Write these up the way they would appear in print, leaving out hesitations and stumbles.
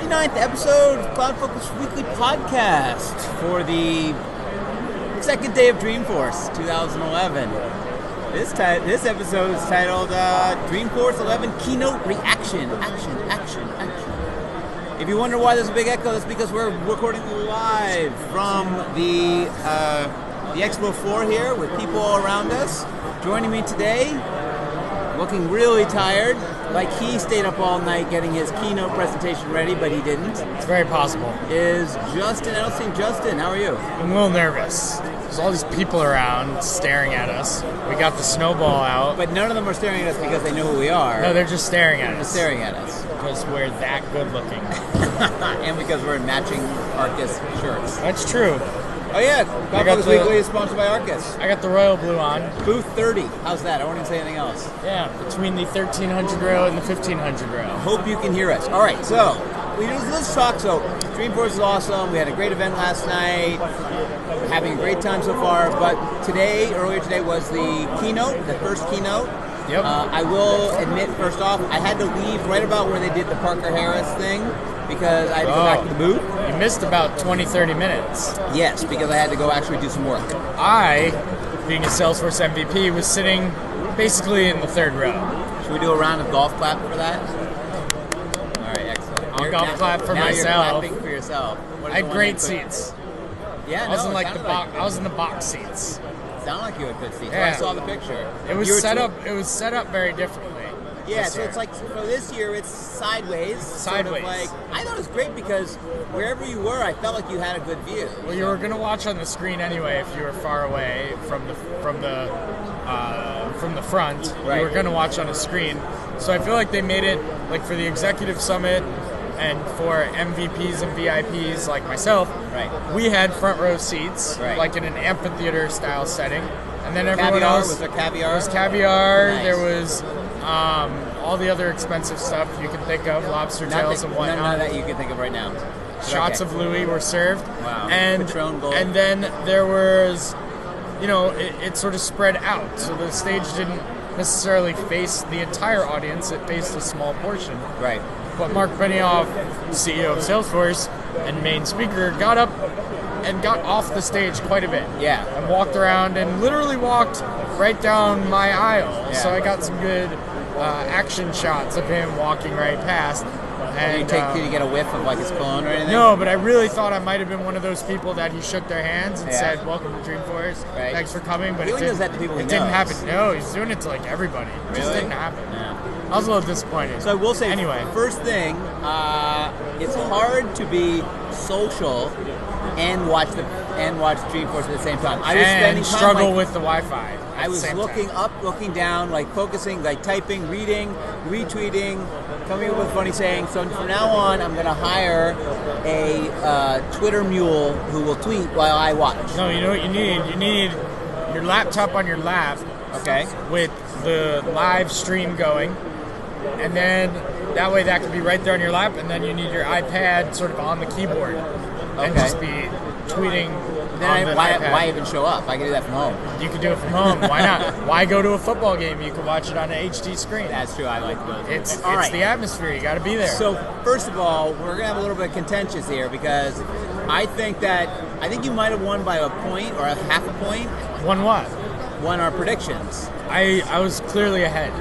59th episode of CloudFocus Weekly Podcast for the second day of Dreamforce 2011. This episode is titled Dreamforce 11 Keynote Reaction. Action. If you wonder why there's a big echo, that's because we're recording live from the expo floor here with people all around us. Joining me today, looking really tired, like he stayed up all night getting his keynote presentation ready, but he didn't. It's very possible. Is Justin. I don't see Justin. How are you? I'm a little nervous. There's all these people around staring at us. We got the snowball out. But none of them are staring at us because they know who we are. No, they're just staring at us. Just staring at us. Because we're that good looking. And because we're in matching Arkus shirts. That's true. Oh yeah, CloudFocus Weekly is sponsored by Arkus. I got the royal blue on. Booth 30. How's that? I won't even say anything else. Yeah, between the 1300 row and the 1500 row. I hope you can hear us. All right, so let's talk. So Dreamforce is awesome. We had a great event last night. Having a great time so far. But earlier today was the keynote, the first keynote. Yep. I will admit, first off, I had to leave right about where they did the Parker Harris thing because I had to go back to the booth. You missed about 20-30 minutes. Yes, because I had to go actually do some work. I, being a Salesforce MVP, was sitting basically in the third row. Should we do a round of golf clap for that? All right, excellent. I'll golf clap for myself. You're clapping for yourself. I had great seats. Yeah, I was in like the box. I was in the box seats. Sound like you had good seats. Yeah. I saw the picture. It was set up. It was set up very differently. Yeah, so it's like for this year, it's sideways. Sideways. Sort of like, I thought it was great because wherever you were, I felt like you had a good view. Well, you were gonna watch on the screen anyway if you were far away from the front. Right. You were gonna watch on a screen. So I feel like they made it like for the executive summit and for MVPs and VIPs like myself. Right. We had front row seats, right, like in an amphitheater style setting, and then everyone else. Was there caviar? There was caviar. Nice. There was all the other expensive stuff you can think of, lobster tails and whatnot. None of that you can think of right now. Shots of Louis were served. Wow. And Patron Gold. And then there was, it sort of spread out. So the stage didn't necessarily face the entire audience. It faced a small portion. Right. But Mark Benioff, CEO of Salesforce and main speaker, got up and got off the stage quite a bit. Yeah. And walked around and literally walked right down my aisle. Yeah. So I got some good action shots of him walking right past. And did you get a whiff of like his cologne or anything? No, but I really thought I might have been one of those people that he shook their hands and said, "Welcome to Dreamforce. Right. Thanks for coming." But he only does that to people he It didn't knows. happen. No, he's doing it to like everybody. It just didn't happen. Yeah. I was a little disappointed. So I will say, anyway, first thing, it's hard to be social and watch Dreamforce at the same time. I was spending time struggle with the Wi-Fi. I was looking up, looking down, like focusing, like typing, reading, retweeting, coming up with funny sayings. So from now on, I'm going to hire a Twitter mule who will tweet while I watch. No, you know what you need? You need your laptop on your lap. Okay. With the live stream going, and then that way that can be right there on your lap, and then you need your iPad sort of on the keyboard and just be tweeting. Then why even show up? I can do that from home. You can do it from home. Why not? Why go to a football game? You can watch it on an HD screen. That's true. I like those. It's the atmosphere. You got to be there. So first of all, we're gonna have a little bit of contentious here because I think you might have won by a point or a half a point. Won what? Won our predictions. I was clearly ahead.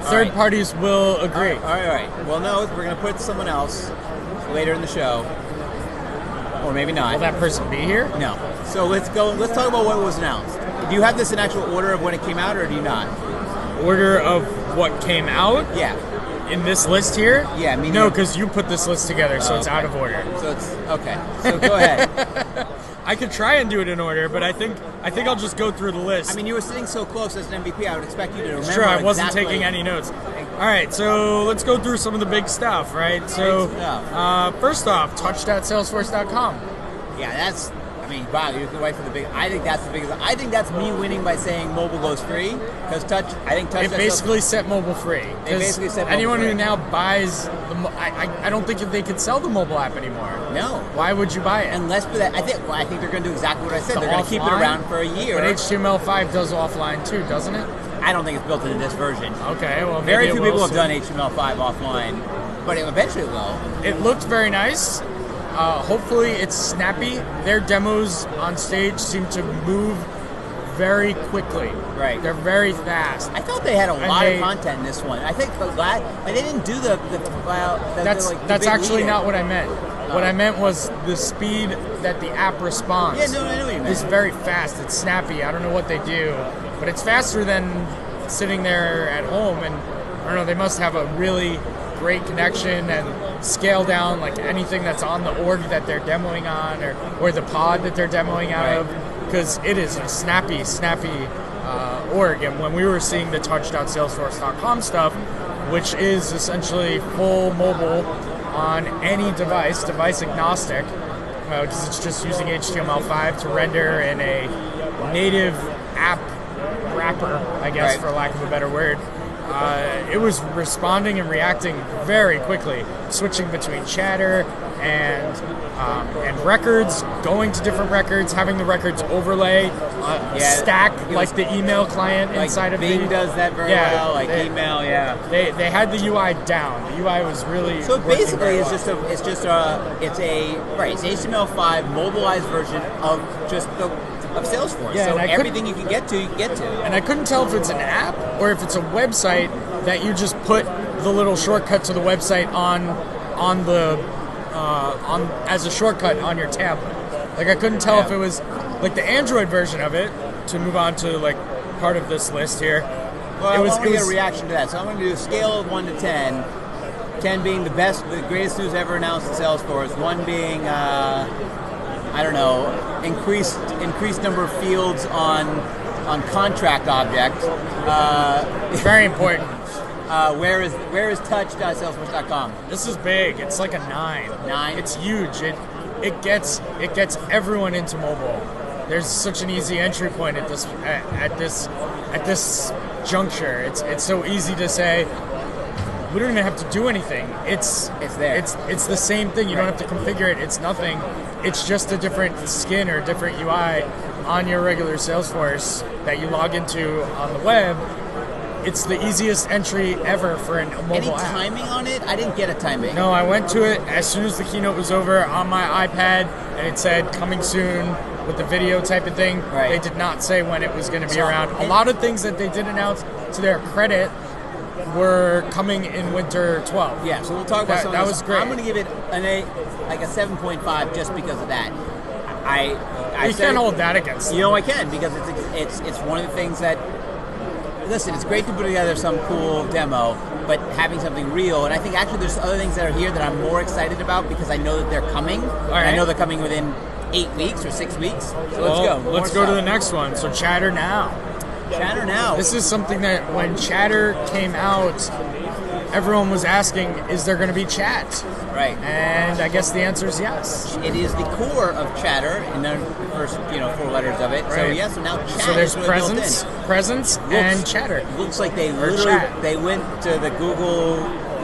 Third parties will agree. All right. Well, no, we're going to put someone else later in the show. Or maybe not. Will that person be here? No. So let's talk about what was announced. Do you have this in actual order of when it came out, or do you not? Order of what came out? Yeah. In this list here? Yeah. No, because you put this list together, so it's out of order. So it's okay. So go ahead. I could try and do it in order, but I think I'll just go through the list. I mean, you were sitting so close as an MVP, I would expect you to remember. It's true, I wasn't taking any notes. All right, so let's go through some of the big stuff, right? So, first off, touch.salesforce.com. Yeah, that's. I mean, wow, you're right for the big. I think that's the biggest. I think that's me winning by saying mobile goes free because Touch. I think Touch. It basically set mobile free. They basically set mobile anyone free. who now buys I don't think they could sell the mobile app anymore. No. Why would you buy it? Unless for that, I think they're going to do exactly what I said. They're going to keep it around for a year. But HTML5 does offline too, doesn't it? I don't think it's built into this version. Okay, well, very few people have done HTML5 offline. but eventually it will. It looked very nice. Hopefully it's snappy. Their demos on stage seem to move very quickly. Right. They're very fast. I thought they had a lot of content in this one. I think they didn't do that's actually not what I meant. What I meant was the speed that the app responds. Yeah, no, I know what you meant. It's very fast. It's snappy. I don't know what they do, but it's faster than sitting there at home. And I don't know, they must have a really great connection and scale down like anything that's on the org that they're demoing on or the pod that they're demoing out of, because it is a snappy org. And when we were seeing the touch.salesforce.com stuff, which is essentially full mobile on any device agnostic, because it's just using HTML5 to render in a native app wrapper, I guess, for lack of a better word. It was responding and reacting very quickly, switching between chatter and records, going to different records, having the records overlay, stack like the email client inside of Bing does that very well, email, They had the UI down. The UI was really basically it's HTML5 mobilized version of of Salesforce. Yeah, so everything you can get to, you can get to. And I couldn't tell if it's an app or if it's a website that you just put the little shortcut to the website on as a shortcut on your tablet. Like I couldn't tell if it was like the Android version of it. To move on to like part of this list here. Well, I want to get a reaction to that. So I'm going to do a scale of 1 to 10. 10 being the greatest news ever announced in Salesforce. 1 being increased number of fields on contract objects. Very important. Where is touch.salesforce.com? This is big. It's like a 9. 9. It's huge. It gets everyone into mobile. There's such an easy entry point at this juncture. It's so easy to say we don't even have to do anything. It's there. It's the same thing. You don't have to configure it. It's nothing. It's just a different skin or different UI on your regular Salesforce that you log into on the web. It's the easiest entry ever for a mobile app. Any timing on it? I didn't get a timing. No, I went to it as soon as the keynote was over on my iPad, and it said coming soon with the video type of thing. Right. They did not say when it was going to be around. A lot of things that they did announce, to their credit, were coming in winter 12. Yeah, so we'll talk about some of that. That was great. I'm going to give it a 7.5 just because of that. You can't hold that against them. I can, because it's one of the things that. Listen, it's great to put together some cool demo, but having something real, and I think actually there's other things that are here that I'm more excited about because I know that they're coming. All right. I know they're coming within 8 weeks or 6 weeks. So let's go. Let's go to the next one. So Chatter Now. Chatter Now. This is something that when Chatter came out, everyone was asking, is there going to be chat? Right. And I guess the answer is yes. It is the core of Chatter in the first 4 letters of it. Right. So yes, so now chat. So there's is really presence, and Chatter. Looks like they chat. They went to the Google,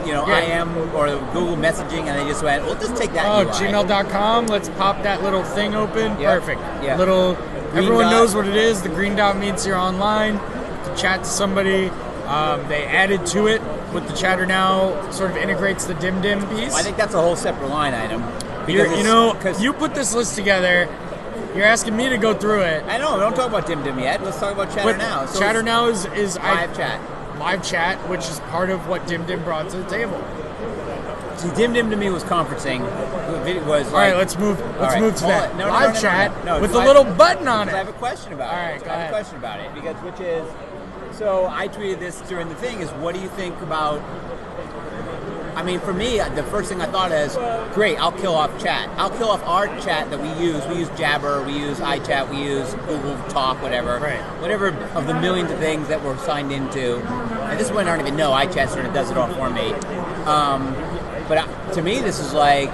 IM or the Google messaging, and they just went, well, just take that. Oh, UI. gmail.com. Let's pop that little thing open. Yep. Perfect. Yep. Everyone knows what it is. The green dot means you're online to chat to somebody. They added to it with the Chatter Now, sort of integrates the dim piece. Well, I think that's a whole separate line item. Because you put this list together, you're asking me to go through it. I know, don't talk about dim yet. Let's talk about Chatter Now. So Chatter Now is live chat. Live chat, which is part of what dim brought to the table. See, dim to me was conferencing. It was all right, let's move to that. Live chat with the little button on it. I have a question about it. All right, go ahead. I have a question about it, which is, so I tweeted this during the thing, is what do you think about, for me, the first thing I thought is, great, I'll kill off chat. I'll kill off our chat that we use. We use Jabber, we use iChat, we use Google Talk, whatever. Right. Whatever of the millions of things that we're signed into. And this one I don't even know. iChat sort of does it all for me. But to me, this is like,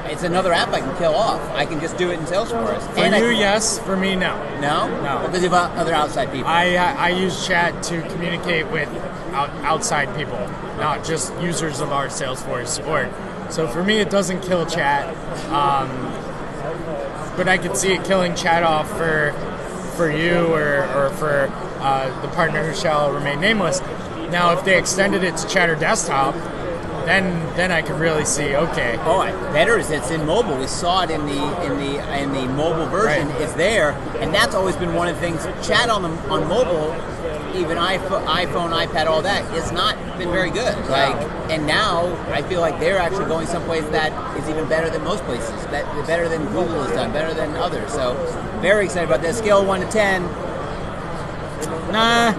it's another app I can kill off. I can just do it in Salesforce. For you, yes. For me, no. No? No. Because you have other outside people. I use chat to communicate with outside people, not just users of our Salesforce org. So for me, it doesn't kill chat. But I could see it killing chat off for you or for the partner who shall remain nameless. Now, if they extended it to Chatter Desktop, then I can really see, okay. Oh, better is it's in mobile. We saw it in the mobile version. Right. It's there, and that's always been one of the things. Chat on mobile, even iPhone, iPad, all that, it's not been very good. And now I feel like they're actually going someplace that is even better than most places. Better than Google has done, better than others. So very excited about this. Scale 1 to 10. Nah,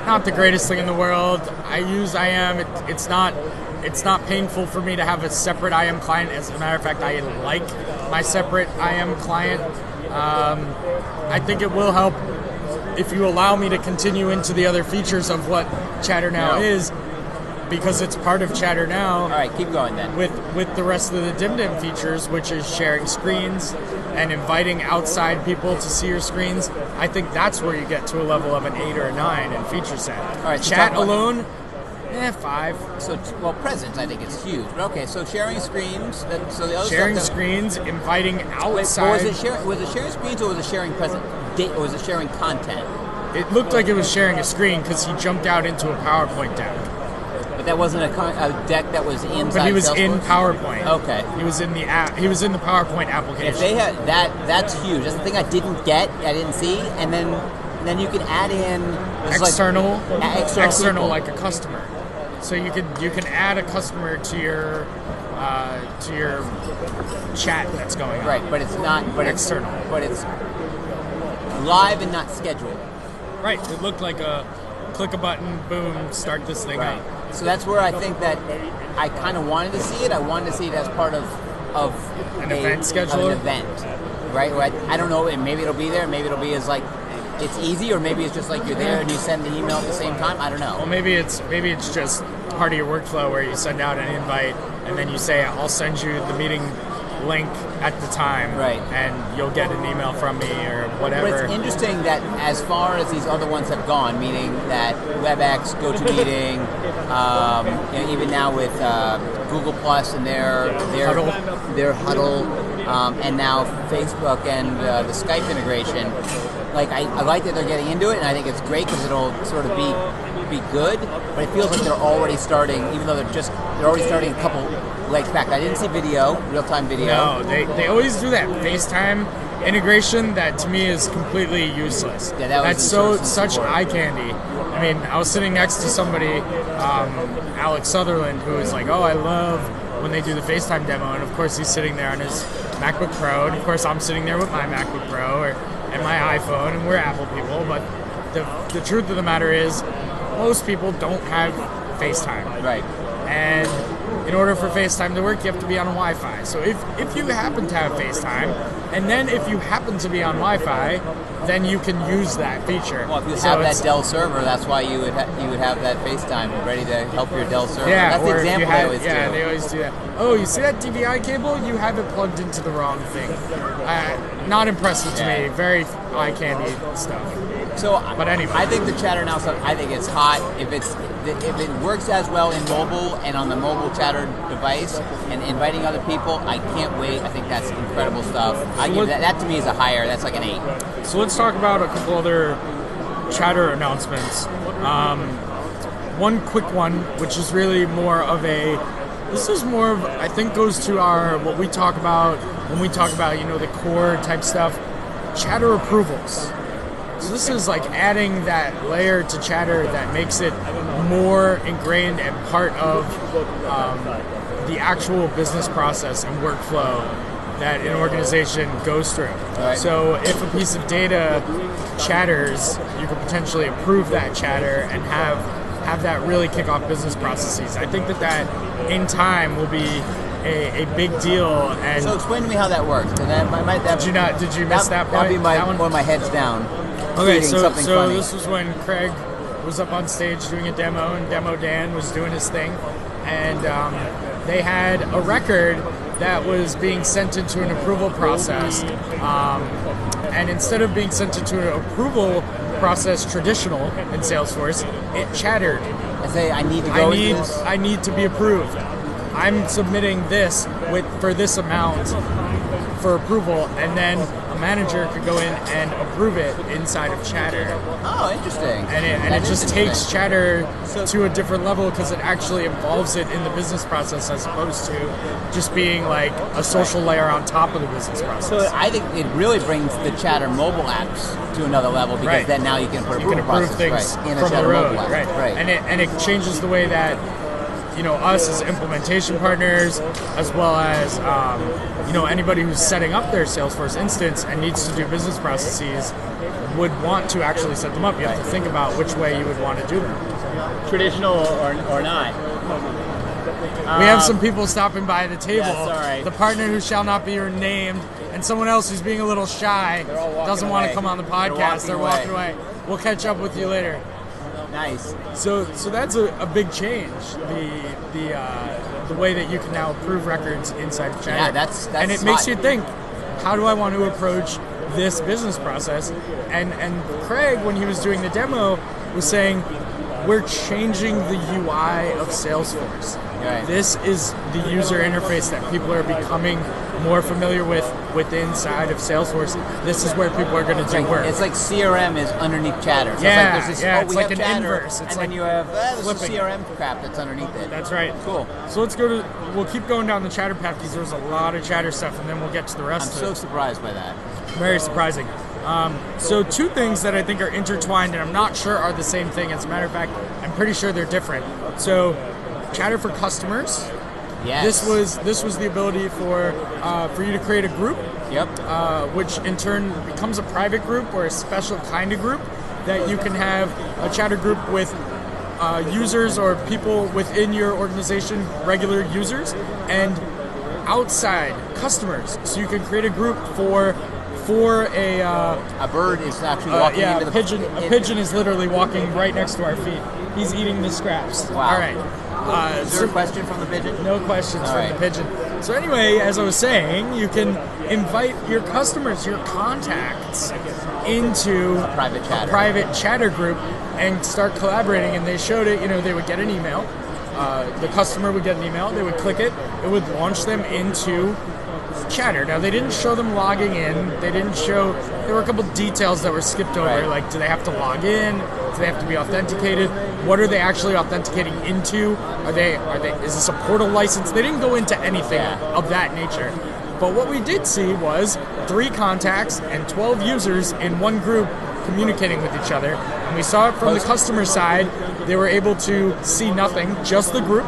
not the greatest thing in the world. I use IM. It's not painful for me to have a separate IM client. As a matter of fact, I like my separate IM client. I think it will help if you allow me to continue into the other features of what Chatter Now is, because it's part of Chatter Now. All right, keep going then. With the rest of the DimDim features, which is sharing screens and inviting outside people to see your screens, I think that's where you get to a level of an 8 or a 9 in feature set. All right, Chat alone, 5. So, presence, I think it's huge. But okay, so sharing screens. So the other sharing stuff screens, inviting outside. Was it sharing screens or was it sharing present? Or was it sharing content? It looked like it was sharing a screen because he jumped out into a PowerPoint deck. But that wasn't a deck that was inside. But he was Salesforce? in PowerPoint. Okay. He was in the app. He was in the PowerPoint application. If they had that's huge. That's the thing I didn't get. I didn't see. And then you can add in external like a customer. So you can add a customer to your chat that's going on. Right, but it's not. But external. But it's live and not scheduled. Right. It looked like a click a button, boom, start this thing up. So that's where I think that I kind of wanted to see it. I wanted to see it as part of an event scheduler. An event, right? I don't know. Maybe it'll be there. Maybe it'll be as like it's easy, or maybe it's just like you're there and you send the email at the same time. I don't know. Well, maybe it's just part of your workflow where you send out an invite and then you say, I'll send you the meeting link at the time, right? And you'll get an email from me or whatever. But it's interesting that as far as these other ones have gone, meaning that WebEx, GoToMeeting, even now with Google Plus and their Huddle, and now Facebook and the Skype integration. Like I like that they're getting into it, and I think it's great because it'll sort of be good. But it feels like they're already starting, even though they're already starting a couple legs back. I didn't see video, real-time video. No, they always do that FaceTime integration that to me is completely useless. Yeah, that's such eye candy. I mean, I was sitting next to somebody, Alex Sutherland, who was like, "Oh, I love when they do the FaceTime demo," and of course he's sitting there on his MacBook Pro, and of course I'm sitting there with my MacBook Pro and my iPhone, and we're Apple people. But the truth of the matter is, most people don't have FaceTime. Right. And in order for FaceTime to work, you have to be on Wi-Fi. So if you happen to have FaceTime, and then if you happen to be on Wi-Fi, then you can use that feature. Well, if you have that Dell server, that's why you would have that FaceTime ready to help your Dell server. Yeah, that's the example they always do. Yeah, they always do that. Oh, you see that DVI cable? You have it plugged into the wrong thing. Not impressive to me. Very eye candy stuff. So, but anyway, I think the Chatter Now stuff, I think it's hot. If it works as well in mobile and on the mobile Chatter device and inviting other people, I can't wait. I think that's incredible stuff. That to me is a higher. That's like an 8. So let's talk about a couple other Chatter announcements. One quick one, which is really more of I think goes to what we talk about when we talk about the core type stuff, Chatter approvals. So this is like adding that layer to Chatter that makes it more ingrained and part of the actual business process and workflow that an organization goes through. Right. So if a piece of data chatters, you could potentially approve that chatter and have that really kick off business processes. I think that in time will be a big deal. And so explain to me how that works. And did you miss that part? That'd be when my head's down. Okay, so this was when Craig was up on stage doing a demo, and Demo Dan was doing his thing, and they had a record that was being sent into an approval process, and instead of being sent into an approval process traditional in Salesforce, it chattered. I say I need to go into this. I need to be approved. I'm submitting this for this amount for approval, and then I'm manager could go in and approve it inside of Chatter. Oh, interesting. And it just takes Chatter to a different level because it actually involves it in the business process as opposed to just being like a social layer on top of the business process. So I think it really brings the Chatter mobile apps to another level because then now you can put approve things in a from Chatter the road, mobile app. right? And it changes the way that us as implementation partners, as well as anybody who's setting up their Salesforce instance and needs to do business processes would want to actually set them up. You have to think about which way you would want to do them. Traditional or not. We have some people stopping by the table. Yeah, sorry. The partner who shall not be named, and someone else who's being a little shy, doesn't want to come on the podcast. They're walking away. We'll catch up with you later. Nice. So that's a big change. The way that you can now approve records inside of Chatter. Yeah, that's and it makes you think, how do I want to approach this business process? And Craig, when he was doing the demo, was saying, we're changing the UI of Salesforce. Right. This is the user interface that people are becoming more familiar with inside of Salesforce. This is where people are going to do work. It's like CRM is underneath Chatter. So it's like an Chatter, inverse. It's and like then you have this flipping. CRM crap that's underneath it. That's right. Cool. So we'll keep going down the Chatter path because there's a lot of Chatter stuff, and then we'll get to the rest of it. I'm so surprised by that. Very surprising. So two things that I think are intertwined, and I'm not sure are the same thing. As a matter of fact, I'm pretty sure they're different. So Chatter for customers. Yes. This was the ability for you to create a group. Yep. Which in turn becomes a private group or a special kind of group that you can have a Chatter group with users or people within your organization, regular users, and outside customers. So you can create a group for a bird is actually walking into the pigeon. A pigeon is literally walking right next to our feet. He's eating the scraps. Wow. All right. Is there a question from the pigeon? No questions All from right. the pigeon. So anyway, as I was saying, you can invite your customers, your contacts, into a private chatter group and start collaborating. And they showed it. They would get an email. The customer would get an email. They would click it. It would launch them into Chatter. Now, they didn't show them logging in. There were a couple details that were skipped over, Right. like do they have to log in? Do they have to be authenticated? What are they actually authenticating into? Is this a portal license? They didn't go into anything of that nature. But what we did see was 3 contacts and 12 users in one group communicating with each other. And we saw it from the customer side. They were able to see nothing, just the group,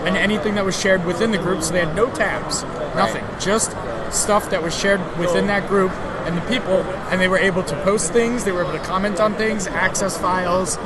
and anything that was shared within the group, so they had no tabs, nothing, just stuff that was shared within that group and the people, and they were able to post things, they were able to comment on things, access files,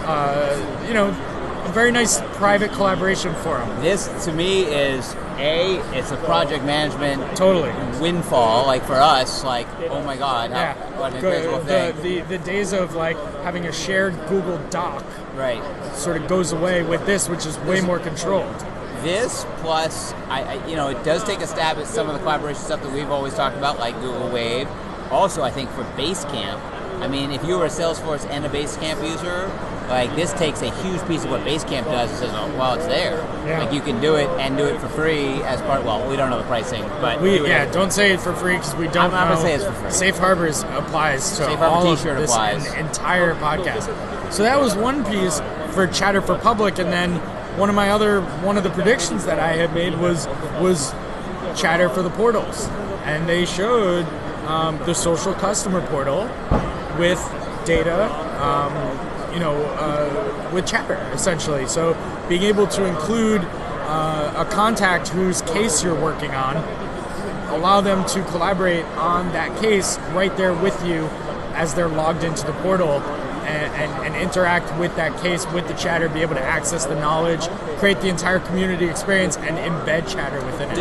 a very nice private collaboration forum. This, to me, is it's a project management totally windfall, like for us, like, oh my God, what an incredible thing. The days of like having a shared Google Doc right. sort of goes away with this, which is way more controlled. This plus, it does take a stab at some of the collaboration stuff that we've always talked about, like Google Wave. Also, I think for Basecamp, I mean, if you were a Salesforce and a Basecamp user, like this takes a huge piece of what Basecamp does and says, oh, well, it's there. Yeah. Like you can do it and do it for free as part. Well, we don't know the pricing, but don't say it for free because we don't know. I'm not gonna say it's for free. Safe Harbors applies to Safe Harbor all T-shirt of this applies. entire podcast. So that was one piece for Chatter for Public, and then one of the predictions that I had made was Chatter for the portals, and they showed the social customer portal with data, with Chatter essentially. So being able to include a contact whose case you're working on, allow them to collaborate on that case right there with you as they're logged into the portal. And interact with that case, with the Chatter, be able to access the knowledge, create the entire community experience, and embed Chatter within it.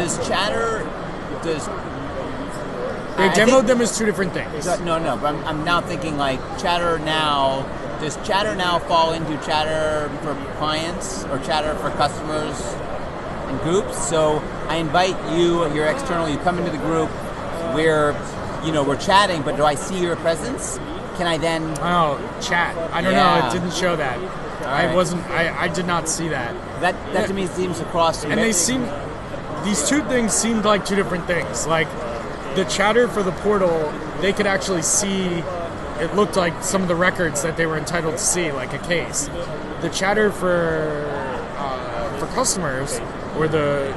They demoed them as 2 different things. No, but I'm now thinking like Chatter now. Does Chatter now fall into Chatter for clients or Chatter for customers and groups? So I invite you, you're external, you come into the group, we're chatting, but do I see your presence? Can I then... Oh, chat. I don't know. It didn't show that. Right. I did not see that. That to me seems across... And these 2 things seemed like 2 different things. Like, the Chatter for the portal they could actually see. It looked like some of the records that they were entitled to see, like a case. The chatter for customers, or the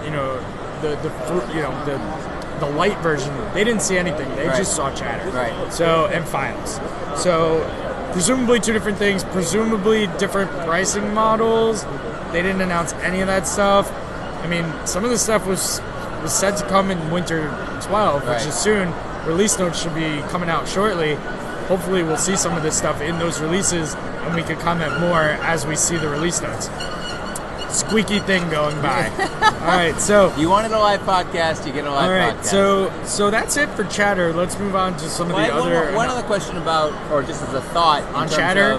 light version, they didn't see anything. They just saw chatter. Right. So, and files. So presumably two different things. Presumably different pricing models. They didn't announce any of that stuff. I mean, some of the stuff was said to come in winter 12, which is soon. Release notes should be coming out shortly. Hopefully we'll see some of this stuff in those releases, and we can comment more as we see the release notes. Squeaky thing going by. All right, so you wanted a live podcast, you get a live podcast. All right, so that's it for chatter. Let's move on to some of the other. One other question about, or just as a thought on chatter.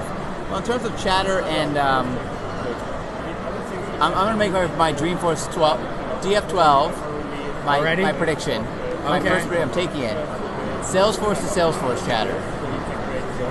In terms of chatter, and I'm going to make my Dreamforce DF12 my prediction. My first prediction, I'm taking it. Salesforce to Salesforce chatter.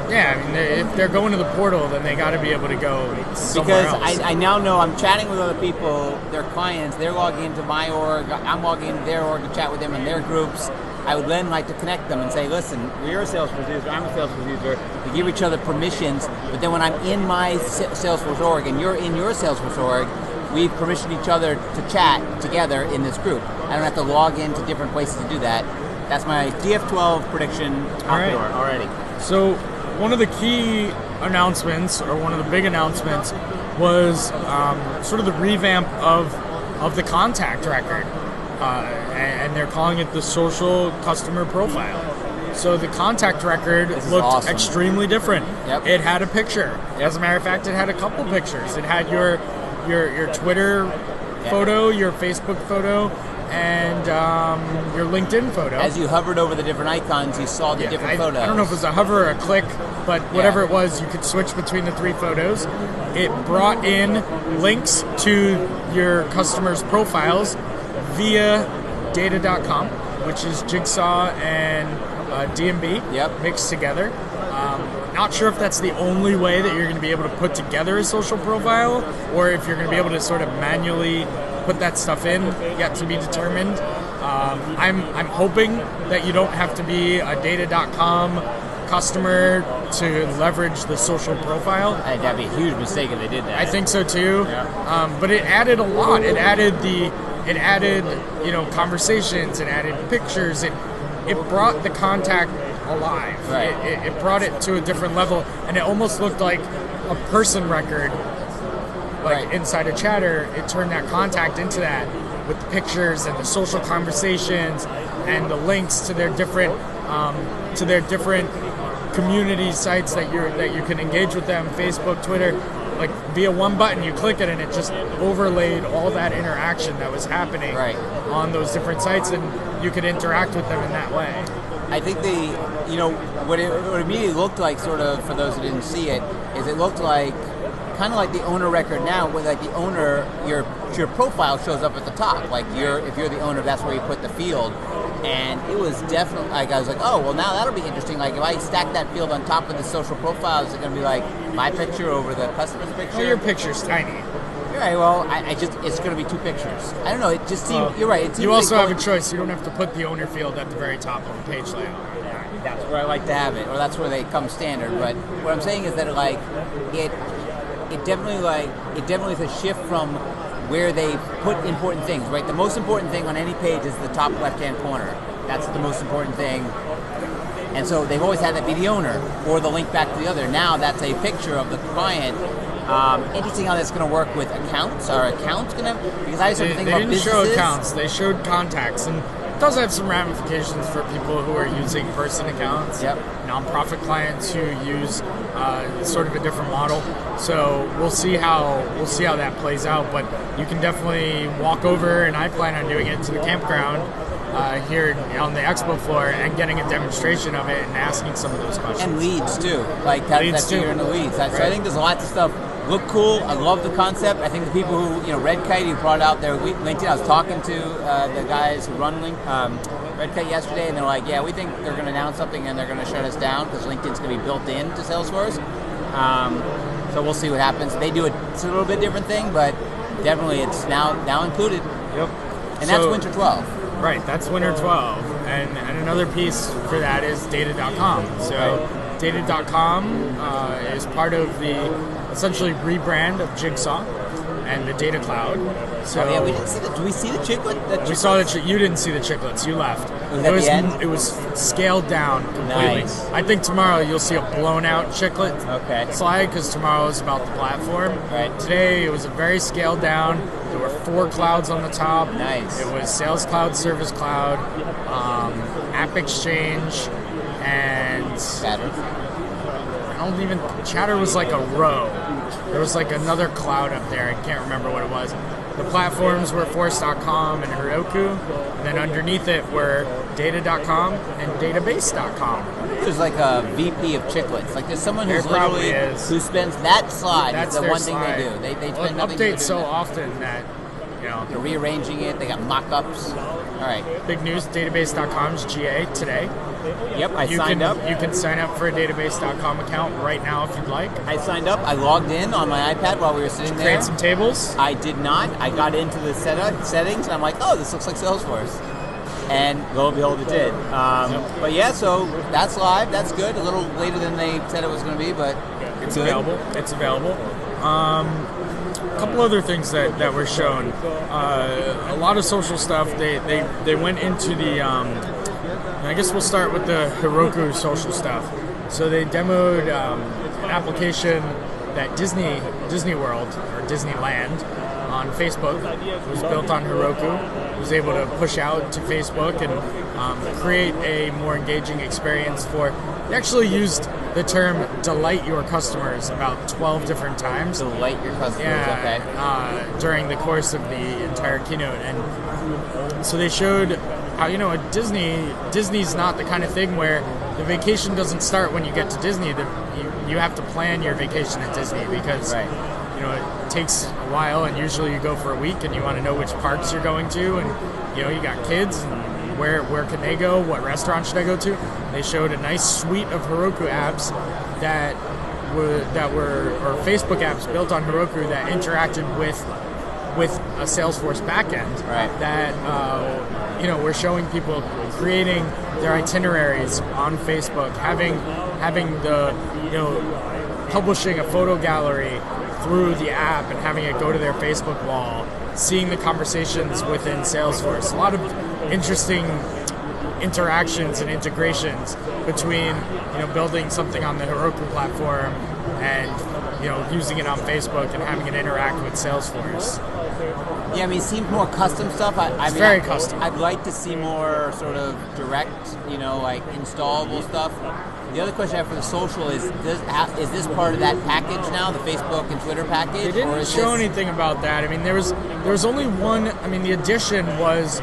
Yeah, I mean, if they're going to the portal, then they got to be able to go somewhere else. Because I now know I'm chatting with other people, their clients, they're logging into my org, I'm logging into their org to chat with them in their groups. I would then like to connect them and say, listen, you're a Salesforce user, I'm a Salesforce user. We give each other permissions, but then when I'm in my Salesforce org and you're in your Salesforce org, we've permissioned each other to chat together in this group. I don't have to log into different places to do that. That's my DF12 prediction already. So one of the key announcements, or one of the big announcements, was sort of the revamp of the contact record. And they're calling it the social customer profile. So the contact record looked extremely different. Yep. It had a picture. As a matter of fact, it had a couple pictures. It had your Twitter photo, your Facebook photo, and your LinkedIn photo. As you hovered over the different icons, you saw the different photos. I don't know if it was a hover or a click, but whatever it was, you could switch between the three photos. It brought in links to your customers' profiles via data.com, which is Jigsaw and DMB mixed together. Not sure if that's the only way that you're going to be able to put together a social profile, or if you're going to be able to sort of manually put that stuff in, yet to be determined. I'm hoping that you don't have to be a data.com customer to leverage the social profile. I think that'd be a huge mistake if they did that. I think so too. Yeah. But it added a lot. It added conversations. It added pictures. It brought the contact alive. Right. It brought it to a different level, and it almost looked like a person record. Inside of chatter, it turned that contact into that, with the pictures and the social conversations and the links to their different community sites that you can engage with them, Facebook, Twitter, like via one button. You click it and it just overlaid all that interaction that was happening on those different sites, and you could interact with them in that way. I think what it immediately looked like, sort of, for those who didn't see it, is it looked like kind of like the owner record now, where like the owner, your profile shows up at the top. Like if you're the owner, that's where you put the field. And it was definitely like, I was like, oh, well, now that'll be interesting. Like if I stack that field on top of the social profile, is it going to be like my picture over the customer's picture? Well, your picture's tiny. Right. Well, it's going to be two pictures. I don't know. It just seemed. You're right. You also have a choice. You don't have to put the owner field at the very top of the page layout. That's where I like to have it, or that's where they come standard. But what I'm saying is that it definitely is a shift from where they put important things. Right. The most important thing on any page is the top left-hand corner. That's the most important thing. And so they've always had that be the owner, or the link back to the other. Now that's a picture of the client. Interesting how that's going to work with accounts. Are accounts going to? Because I sort of think about businesses. They didn't show accounts. They showed contacts, and it does have some ramifications for people who are using person accounts. Yep. Nonprofit clients who use sort of a different model. So we'll see how that plays out. But you can definitely walk over, and I plan on doing it, to the campground here on the expo floor and getting a demonstration of it and asking some of those questions. And leads too, like that figure in the leads. So I think there's lots of stuff. Look cool. I love the concept. I think the people who, Red Kite, who brought out their LinkedIn. I was talking to the guys who run Red Kite yesterday, and they're like, yeah, we think they're going to announce something and they're going to shut us down because LinkedIn's going to be built into Salesforce. So we'll see what happens. They do it's a little bit different thing, but definitely it's now included. Yep. And that's Winter 12. Right, that's Winter 12. And another piece for that is data.com. So data.com is part of the essentially rebrand of Jigsaw and the data cloud. So we didn't see did we see the chiclet? We saw you didn't see the chiclets. You left. It was scaled down completely. Nice. I think tomorrow you'll see a blown out chiclet slide because tomorrow is about the platform. Right. Today it was a very scaled down. There were 4 clouds on the top. Nice. It was Sales Cloud, Service Cloud, App Exchange, and Chatter was like a row. There was like another cloud up there. I can't remember what it was. The platforms were Force.com and Heroku, and then underneath it were Data.com and Database.com. There's like a VP of chiclets. Like there's someone who spends that slide. That's the their one slide. thing they do. They spend nothing update so often that they're rearranging it. They got mock-ups. All right. Big news: Database.com's GA today. Yep, I signed up. You can sign up for a Database.com account right now if you'd like. I signed up. I logged in on my iPad while we were sitting there. Create some tables? I did not. I got into the settings, and I'm like, oh, this looks like Salesforce. And lo and behold, it did. But yeah, so that's live. That's good. A little later than they said it was going to be, but it's available. It's available. A couple other things that were shown. A lot of social stuff. They went into the... I guess we'll start with the Heroku social stuff. So they demoed an application that Disney World or Disneyland on Facebook was built on Heroku. It was able to push out to Facebook and create a more engaging experience for. They actually used the term "delight your customers" about 12 different times. Delight your customers, okay. During the course of the entire keynote, and so they showed how at Disney's not the kind of thing where the vacation doesn't start when you get to Disney. You have to plan your vacation at Disney because it takes a while, and usually you go for a week, and you want to know which parks you're going to, and you got kids, and where can they go? What restaurant should I go to? They showed a nice suite of Heroku apps that were Facebook apps built on Heroku that interacted with a Salesforce backend that we're showing people creating their itineraries on Facebook, having the publishing a photo gallery through the app and having it go to their Facebook wall, seeing the conversations within Salesforce. A lot of interesting interactions and integrations between building something on the Heroku platform and using it on Facebook and having it interact with Salesforce. Yeah, it seems more custom stuff. It's very custom. I'd like to see more sort of direct, like installable stuff. The other question I have for the social is this part of that package now, the Facebook and Twitter package? They didn't show anything about that. There was only one. The addition was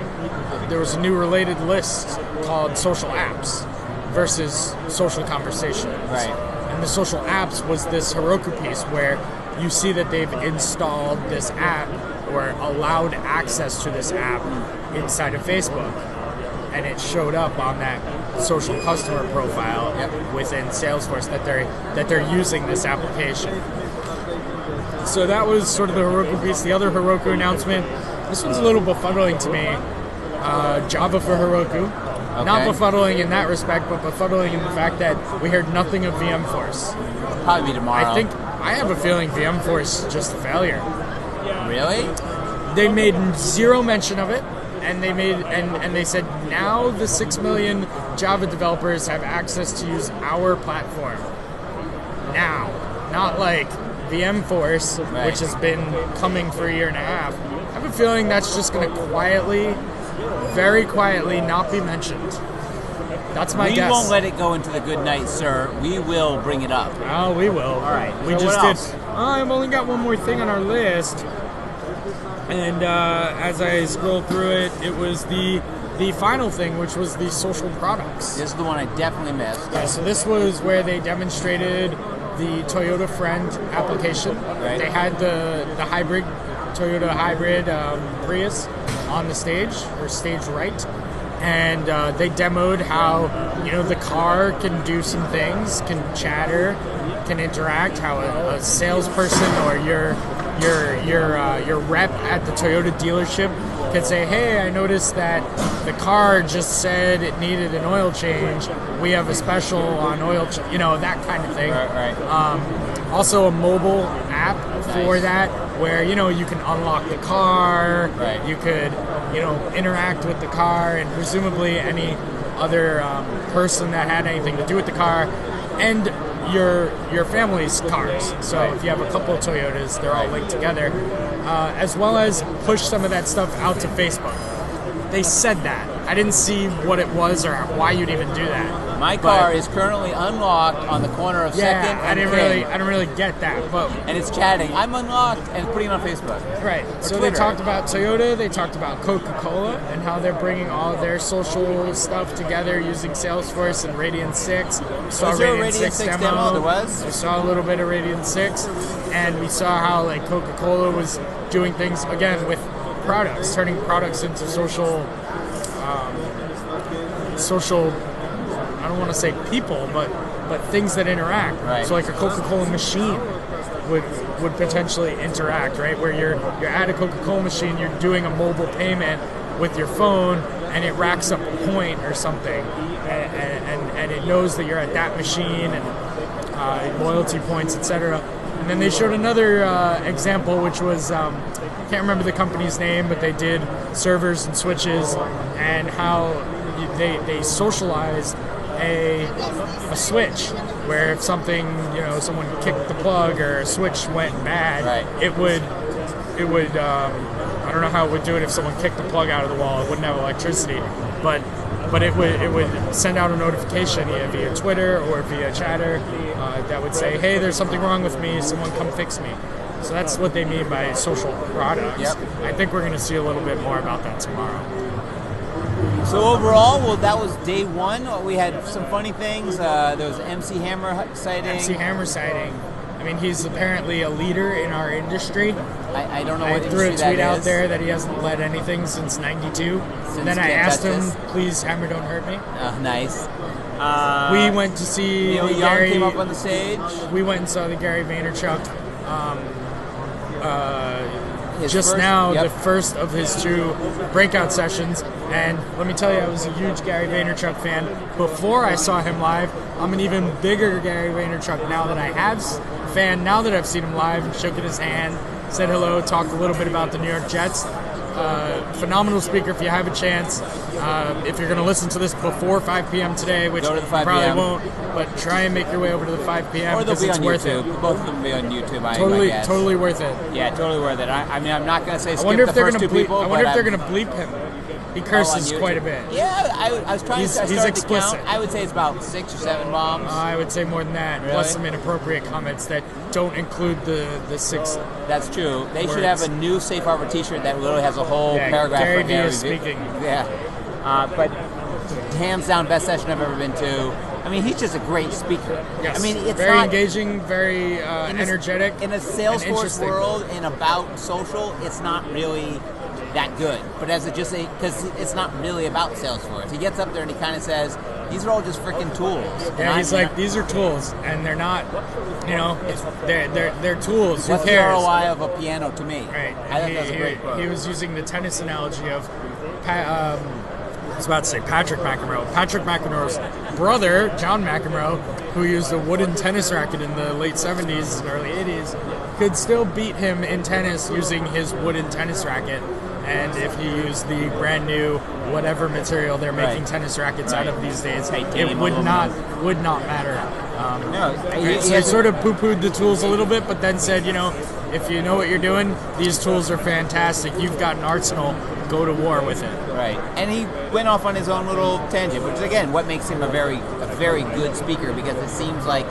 there was a new related list called social apps versus social conversation. Right. And the social apps was this Heroku piece where you see that they've installed this app or allowed access to this app inside of Facebook, and it showed up on that social customer profile within Salesforce that they're using this application. So that was sort of the Heroku piece. The other Heroku announcement, this one's a little befuddling to me. Java for Heroku. Okay. Not befuddling in that respect, but befuddling in the fact that we heard nothing of VMforce. It'll probably be tomorrow. I have a feeling VMforce is just a failure. Really? They made zero mention of it, and they said now the 6 million Java developers have access to use our platform. Now, not like VMforce, which has been coming for a year and a half. I have a feeling that's just going to very quietly, not be mentioned. That's my guess. We won't let it go into the good night, sir. We will bring it up. Oh, we will. All right. We just did. I've only got one more thing on our list. And as I scrolled through it, it was the final thing, which was the social products. This is the one I definitely missed. Yeah, so this was where they demonstrated the Toyota Friend application. Right. They had the Toyota hybrid Prius on the stage, or stage right. And they demoed how the car can do some things, can chatter, can interact. How a salesperson or your rep at the Toyota dealership could say, hey, I noticed that the car just said it needed an oil change. We have a special on oil, that kind of thing. Right. Also a mobile app for that, where you can unlock the car. Right. You could interact with the car, and presumably any other person that had anything to do with the car, and your family's cars. So if you have a couple of Toyotas, they're all linked together, as well as push some of that stuff out to Facebook. They said that. I didn't see what it was or why you'd even do that. My car is currently unlocked on the corner of Second and I didn't really get that, but and it's chatting. I'm unlocked and putting it on Facebook. Right. So Twitter. they talked about Toyota. They talked about Coca-Cola and how they're bringing all their social stuff together using Salesforce and Radiant 6. We saw Was there a Radiant 6 demo. There was. We saw a little bit of Radiant 6, and we saw how Coca-Cola was doing things again with products, turning products into social. I don't want to say people, but things that interact. Right. So a Coca-Cola machine would potentially interact, right? Where you're at a Coca-Cola machine, you're doing a mobile payment with your phone, and it racks up a point or something, and it knows that you're at that machine, and loyalty points, etc. And then they showed another example, which was can't remember the company's name, but they did servers and switches, and how they socialized a switch, where if something, someone kicked the plug or a switch went bad, right. it would I don't know how it would do it if someone kicked the plug out of the wall. It wouldn't have electricity, but it would send out a notification either via Twitter or via Chatter that would say, hey, there's something wrong with me, someone come fix me. So that's what they mean by social products. Yep. I think we're going to see a little bit more about that tomorrow. So overall, day 1. We had some funny things. There was MC Hammer sighting. MC Hammer sighting. I mean, he's apparently a leader in our industry. I don't know what I threw a industry tweet that out is. there that he hasn't led anything since '92. And then I Can't asked Touch him, Us. please, Hammer, don't hurt me. Nice. We went to see Neil the Young Gary. came up on the stage. We went and saw the Gary Vaynerchuk. His Just first- now, yep. the first of his 2 breakout sessions, and let me tell you, I was a huge Gary Vaynerchuk fan before I saw him live. I'm an even bigger Gary Vaynerchuk now that now that I've seen him live and shook his hand, said hello, talked a little bit about the New York Jets. Phenomenal speaker if you have a chance. If you're going to listen to this before 5 p.m. today, which Go to the you 5 probably p.m. won't, but try and make your way over to the 5 p.m. Or they'll because be it's on worth YouTube. it. Both of them will be on YouTube. I guess. Totally worth it. Yeah, totally worth it. I mean, I'm not going to say I skip wonder the if they're first going 2 to bleep. people. I wonder but if they're I'm- going to bleep him. He on curses YouTube. quite a bit. Yeah, I was trying He's to start to explicit. count. I would say it's about 6 or 7 bombs. I would say more than that, Really? plus some inappropriate comments that don't include the 6. That's true. They should Words. have a new Safe Harbor T-shirt that literally has a whole paragraph Gary for V Gary is speaking. Yeah, but hands down, best session I've ever been to. I mean, he's just a great speaker. Yes. I mean, it's very not engaging, very energetic. in a and Salesforce interesting. world and about social. It's not really that good. But as because it's not really about Salesforce. He gets up there and he kind of says, "These are all just freaking tools." Yeah, he's like, these are tools, and they're not, they're tools. What's Who the cares? ROI of a piano to me? Right. I thought that was a great quote. He was using the tennis analogy of, I was about to say Patrick McEnroe. Patrick McEnroe's brother, John McEnroe, who used a wooden tennis racket in the late 70s and early 80s, could still beat him in tennis using his wooden tennis racket. And if he used the brand new whatever material they're making tennis rackets out of these days, it would not matter. So he sort of poo-pooed the tools a little bit, but then said, if you know what you're doing, these tools are fantastic. You've got an arsenal. Go to war with it. Right, and he went off on his own little tangent, which is again what makes him a very good speaker, because it seems like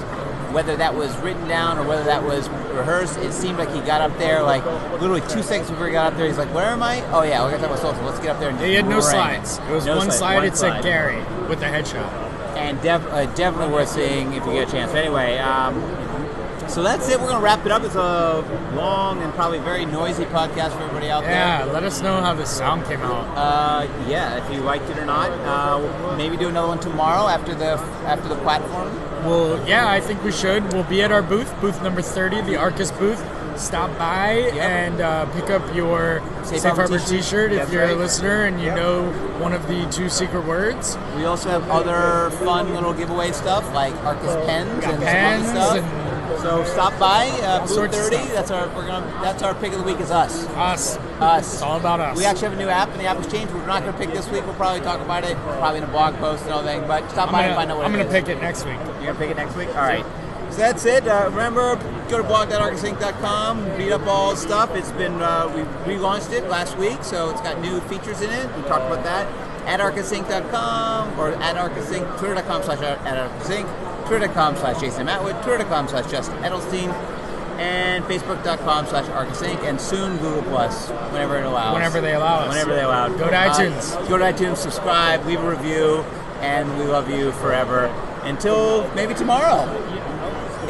whether that was written down or whether that was rehearsed, it seemed like he got up there like literally 2 seconds before he got up there. He's like, "Where am I? Oh yeah, we're gonna talk about social. Let's get up there." And He had no ring slides. It was No one slides, slide. one It said slide. Gary with the headshot. And definitely worth seeing if you get a chance. But anyway, so that's it. We're going to wrap it up. It's a long and probably very noisy podcast for everybody out Yeah, let us know how the sound came out. there. If you liked it or not. We'll maybe do another one tomorrow after the platform. Well, yeah, I think we should. We'll be at our booth number 30, the Arkus booth. stop by and pick up your Safe Harbor t-shirt if you're a listener and you know one of the 2 secret words. We also have other fun little giveaway stuff like Arkus pens and some other stuff. So stop by, booth 30. That's our pick of the week is us. Us. It's all about us. We actually have a new app, and the app has changed. We're not going to pick this week. We'll probably talk about it, probably in a blog post and all that. But stop by and find out what it is. I'm going to pick it next week. You're going to pick it next week? All right. So that's it. Remember, go to blog.arkusinc.com, read up all stuff. It's been we relaunched it last week, so it's got new features in it. We talked about that. At arkusinc.com or at arkusinc, twitter.com/@arkusinc. Twitter.com/Jason Matwood, Twitter.com/Justin Edelstein, and Facebook.com/ArkusInc, and soon Google Plus, whenever it allows. Whenever they allow us. Whenever they allow. Go to iTunes. Go to iTunes, subscribe, leave a review, and we love you forever. Until maybe tomorrow.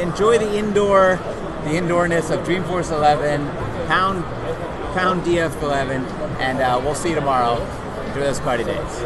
Enjoy the indoorness of Dreamforce 11, Pound DF 11, and we'll see you tomorrow. Enjoy those party days.